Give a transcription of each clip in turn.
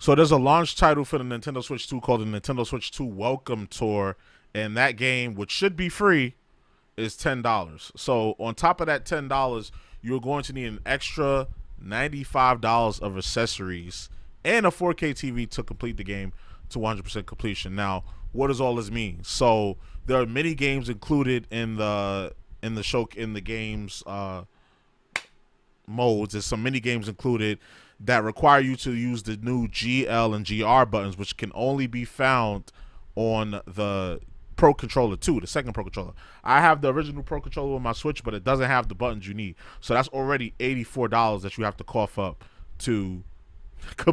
So there's a launch title for the Nintendo Switch 2 called the Nintendo Switch 2 Welcome Tour, and that game, which should be free, is $10. So on top of that $10, you're going to need an extra $95 of accessories and a 4K TV to complete the game to 100% completion. Now, what does all this mean? So there are many games included in the games modes. There's some mini games included that require you to use the new GL and GR buttons, which can only be found on the Pro Controller 2, the second Pro Controller. I have the original Pro Controller on my Switch, but it doesn't have the buttons you need. So that's already $84 that you have to cough up to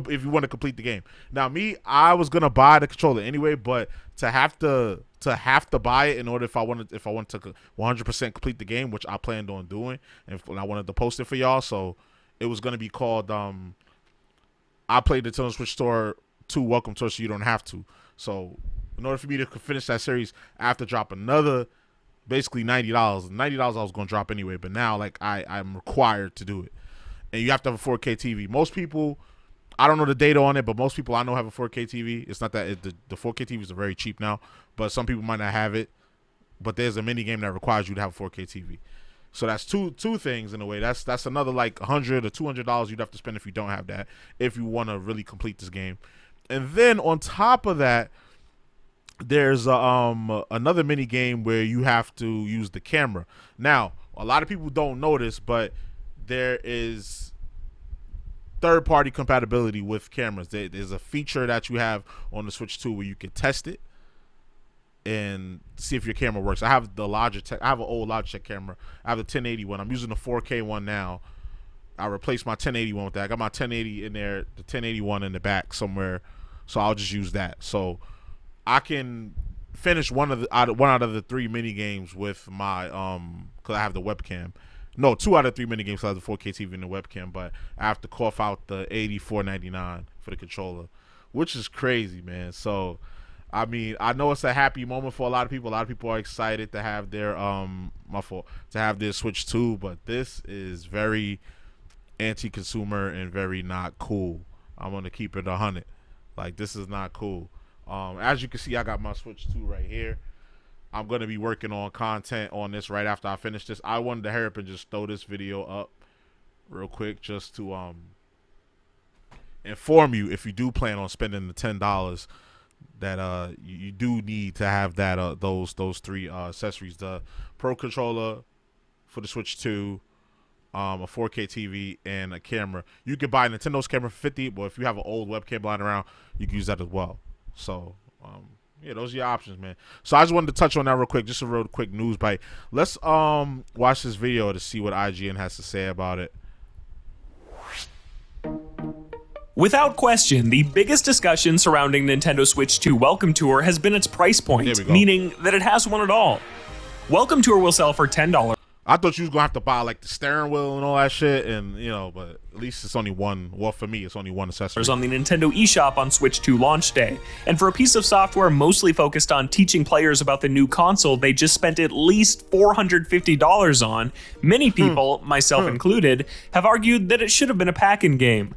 if you want to complete the game. Now, me, I was gonna buy the controller anyway, but to have to buy it in order if I wanted to 100% complete the game, which I planned on doing, and I wanted to post it for y'all. So it was gonna be called I played the Nintendo Switch Store 2 Welcome Tour, so you don't have to. So in order for me to finish that series, I have to drop another basically $90. $90 I was gonna drop anyway, but now like I'm required to do it, and you have to have a 4K TV. Most people, I don't know the data on it, but most people I know have a 4K TV. It's not that the 4K TVs are very cheap now, but some people might not have it. But there's a mini game that requires you to have a 4K TV. So that's two things in a way. That's another like $100 or $200 you'd have to spend if you don't have that, if you want to really complete this game. And then on top of that, there's another mini game where you have to use the camera. Now, a lot of people don't know this, but there is third-party compatibility with cameras. There's a feature that you have on the Switch 2 where you can test it and see if your camera works. I have the Logitech. I have an old Logitech camera. I have the 1080 one. I'm using the 4K one now. I replaced my 1080 one with that. I got my 1080 in there, the 1080 one in the back somewhere, so I'll just use that. So I can finish one out of the 3 mini games with my because I have the webcam. No, 2 out of 3 mini games. So I have the 4K TV and the webcam, but I have to cough out the $84.99 for the controller, which is crazy, man. So, I mean, I know it's a happy moment for a lot of people. A lot of people are excited to have their to have their Switch 2, but this is very anti-consumer and very not cool. I'm gonna keep it 100. Like, this is not cool. As you can see, I got my Switch 2 right here. I'm going to be working on content on this right after I finish this. I wanted to hurry up and just throw this video up real quick just to inform you, if you do plan on spending the $10, that you do need to have that those 3 accessories: the Pro Controller for the Switch 2, a 4K TV, and a camera. You can buy Nintendo's camera for $50, but if you have an old webcam lying around, you can use that as well. So yeah, those are your options, man. So I just wanted to touch on that real quick, just a real quick news bite. Let's watch this video to see what IGN has to say about it. Without question, the biggest discussion surrounding Nintendo Switch 2 Welcome Tour has been its price point, meaning that it has one at all. Welcome Tour will sell for $10. I thought you was gonna have to buy like the steering wheel and all that shit, and but at least it's only one. Well, for me, it's only one accessory. On the Nintendo eShop on Switch 2 launch day, and for a piece of software mostly focused on teaching players about the new console they just spent at least $450 on, many people, myself included, have argued that it should have been a pack-in game.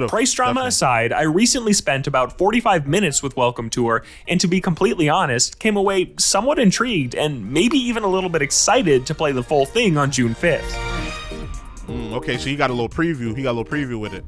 Price drama aside, I recently spent about 45 minutes with Welcome Tour, and to be completely honest, came away somewhat intrigued and maybe even a little bit excited to play the full thing on June 5th. Okay, so he got a little preview. He got a little preview with it.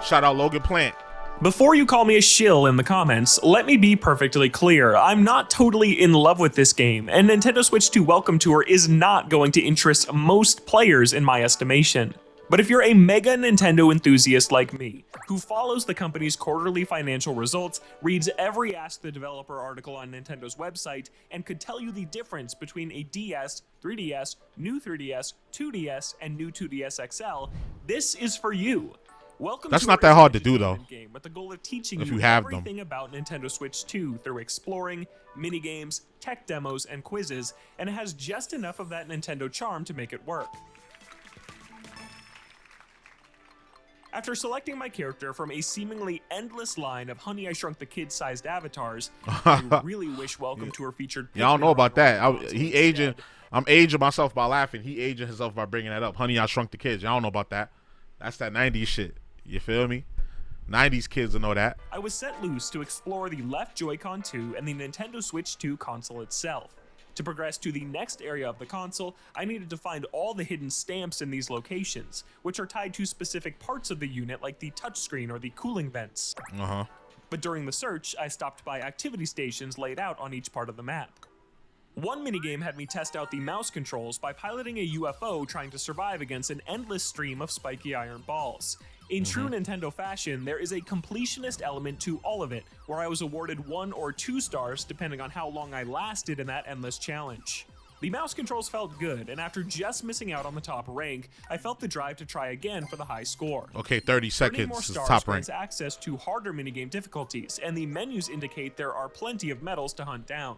Shout out Logan Plant. Before you call me a shill in the comments, let me be perfectly clear. I'm not totally in love with this game, and Nintendo Switch 2 Welcome Tour is not going to interest most players in my estimation. But if you're a mega Nintendo enthusiast like me, who follows the company's quarterly financial results, reads every Ask the Developer article on Nintendo's website, and could tell you the difference between a DS, 3DS, new 3DS, 2DS, and new 2DS XL, this is for you. Welcome That's not that hard to do, though. Game with the goal of teaching if you have everything about Nintendo Switch 2 through exploring, minigames, tech demos, and quizzes, and it has just enough of that Nintendo charm to make it work. After selecting my character from a seemingly endless line of Honey I Shrunk the Kid-sized avatars, I really wish Welcome Tour featured. Yeah, I don't know about that. I'm aging myself by laughing. He aging himself by bringing that up. Honey I Shrunk the Kids. Y'all don't know about that. That's that 90s shit. You feel me? 90s kids will know that. I was set loose to explore the left Joy-Con 2 and the Nintendo Switch 2 console itself. To progress to the next area of the console, I needed to find all the hidden stamps in these locations, which are tied to specific parts of the unit like the touchscreen or the cooling vents. But during the search, I stopped by activity stations laid out on each part of the map. One minigame had me test out the mouse controls by piloting a UFO trying to survive against an endless stream of spiky iron balls. In true Nintendo fashion, there is a completionist element to all of it, where I was awarded 1 or 2 stars depending on how long I lasted in that endless challenge. The mouse controls felt good, and after just missing out on the top rank, I felt the drive to try again for the high score. Okay, 30 Earning more seconds is stars top rank. grants access to harder minigame difficulties, and the menus indicate there are plenty of medals to hunt down.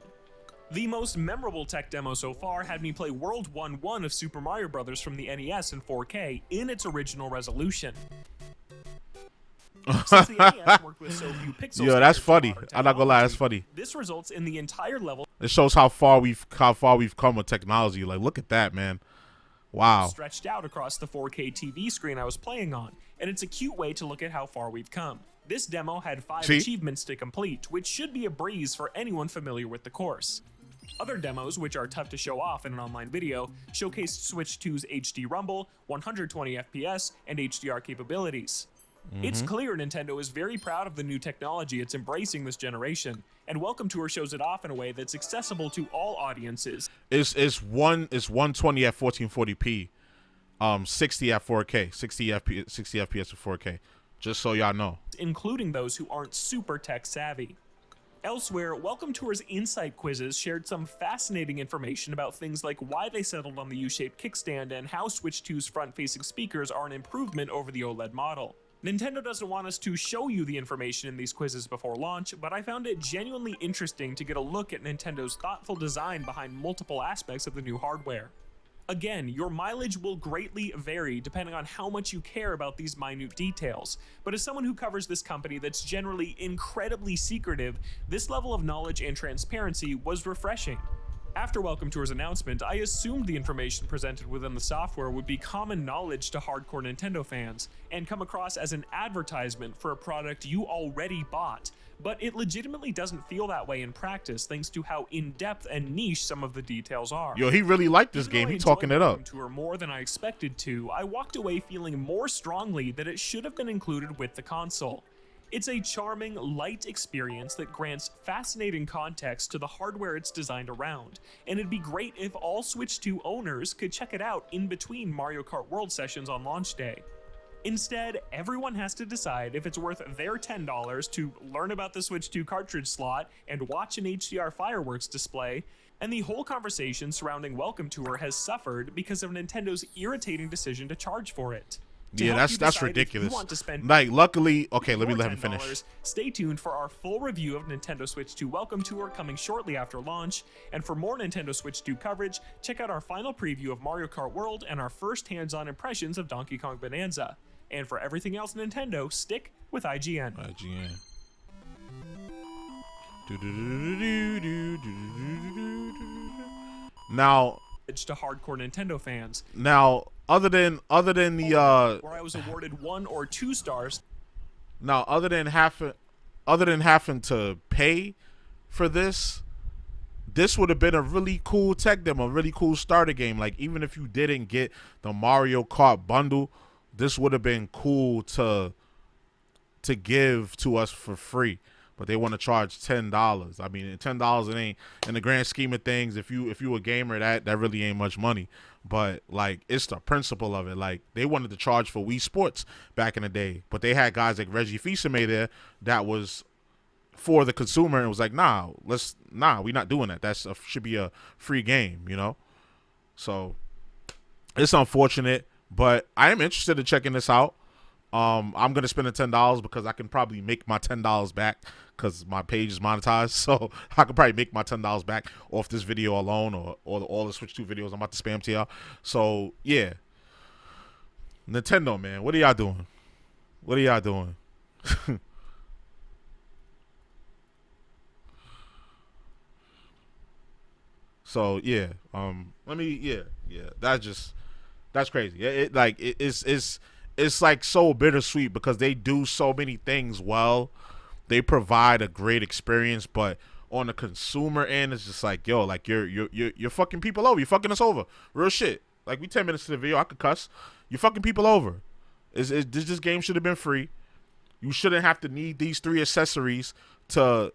The most memorable tech demo so far had me play World 1-1 of Super Mario Bros. From the NES in 4K in its original resolution. Since the NES worked with so few pixels, Yo, that's funny. modern I'm not gonna lie, that's technology, funny. This results in the entire level It shows how far we've come with technology. Like, look at that, man. Wow. stretched out across the 4K TV screen I was playing on, and it's a cute way to look at how far we've come. This demo had 5 See? achievements to complete, which should be a breeze for anyone familiar with the course. Other demos, which are tough to show off in an online video, showcased Switch 2's HD Rumble, 120 FPS, and HDR capabilities. It's clear Nintendo is very proud of the new technology it's embracing this generation, and WelcomeTour shows it off in a way that's accessible to all audiences. It's 120 at 1440p, 60 at 4K, 60 FPS at 4K. Just so y'all know. Including those who aren't super tech savvy. Elsewhere, WelcomeTour's insight quizzes shared some fascinating information about things like why they settled on the U-shaped kickstand and how Switch 2's front-facing speakers are an improvement over the OLED model. Nintendo doesn't want us to show you the information in these quizzes before launch, but I found it genuinely interesting to get a look at Nintendo's thoughtful design behind multiple aspects of the new hardware. Again, your mileage will greatly vary depending on how much you care about these minute details, but as someone who covers this company that's generally incredibly secretive, this level of knowledge and transparency was refreshing. After WelcomeTour's announcement, I assumed the information presented within the software would be common knowledge to hardcore Nintendo fans, and come across as an advertisement for a product you already bought, but it legitimately doesn't feel that way in practice thanks to how in-depth and niche some of the details are. Yo, he really liked this Even game. though I He talking it up. enjoyed WelcomeTour more than I expected to, I walked away feeling more strongly that it should have been included with the console. It's a charming, light experience that grants fascinating context to the hardware it's designed around, and it'd be great if all Switch 2 owners could check it out in between Mario Kart World sessions on launch day. Instead, everyone has to decide if it's worth their $10 to learn about the Switch 2 cartridge slot and watch an HDR fireworks display, and the whole conversation surrounding WelcomeTour has suffered because of Nintendo's irritating decision to charge for it. To Yeah, help you that's decide if ridiculous. you want to spend Like, luckily, okay, let me more let him finish. $10, stay tuned for our full review of Nintendo Switch 2 WelcomeTour coming shortly after launch, and for more Nintendo Switch 2 coverage, check out our final preview of Mario Kart World and our first hands-on impressions of Donkey Kong Bonanza. And for everything else Nintendo, stick with IGN. IGN. Now, To hardcore Nintendo fans, other than the where I was awarded 1 or 2 stars. now other than having to pay for this would have been a really cool tech demo, a really cool starter game. Like, even if you didn't get the Mario Kart bundle, this would have been cool to give to us for free. But they want to charge $10. I mean, $10, it ain't, in the grand scheme of things, if you a gamer, that really ain't much money. But like, it's the principle of it. Like, they wanted to charge for Wii Sports back in the day, but they had guys like Reggie Fils-Aimé there that was for the consumer, and it was like, we're not doing that. Should be a free game, you know. So it's unfortunate, but I am interested in checking this out. I'm gonna spend the $10 because I can probably make my $10 back because my page is monetized, so I could probably make my $10 back off this video alone, or all the Switch 2 videos I'm about to spam to y'all. So yeah, Nintendo, man, what are y'all doing? What are y'all doing? So yeah, that's crazy. It's it's like so bittersweet because they do so many things well. They provide a great experience, but on the consumer end, it's just like, yo, like you're fucking people over. You're fucking us over. Real shit. Like we 10 minutes to the video, I could cuss. You're fucking people over. This game should have been free. You shouldn't have to need these 3 accessories to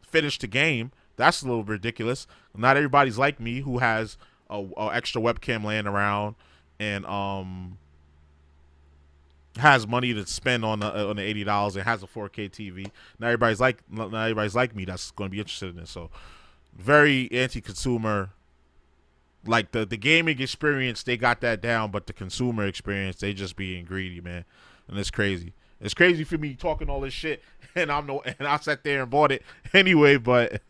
finish the game. That's a little ridiculous. Not everybody's like me who has a extra webcam laying around and has money to spend on the $80 and has a 4K TV. Not everybody's like me that's going to be interested in this. So very anti-consumer. Like the gaming experience, they got that down, but the consumer experience, they just being greedy, man, and it's crazy. It's crazy for me talking all this shit, and I sat there and bought it anyway. But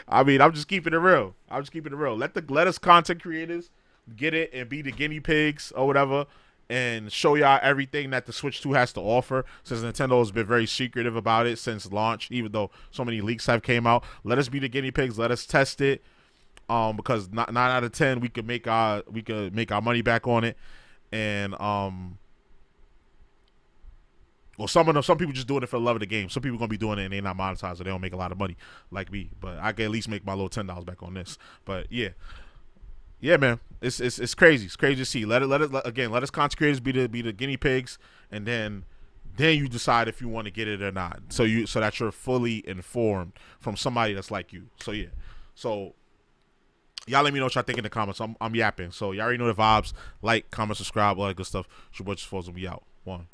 I mean, I'm just keeping it real. Let us content creators get it and be the guinea pigs or whatever, and show y'all everything that the Switch 2 has to offer. Since Nintendo has been very secretive about it since launch, even though so many leaks have came out, let us be the guinea pigs. Let us test it. Because 9 out of 10 we could make our money back on it, and well, some people just doing it for the love of the game. Some people gonna be doing it and they not monetized, so they don't make a lot of money like me. But I can at least make my little $10 back on this. But yeah, man, it's crazy. It's crazy to see. Let us content creators be the guinea pigs, and then you decide if you want to get it or not. So that you're fully informed from somebody that's like you. So yeah, so. Y'all let me know what y'all think in the comments. I'm yapping. So y'all already know the vibes. Like, comment, subscribe, all that good stuff. It's your boy JusticeXFalls, and we out. One.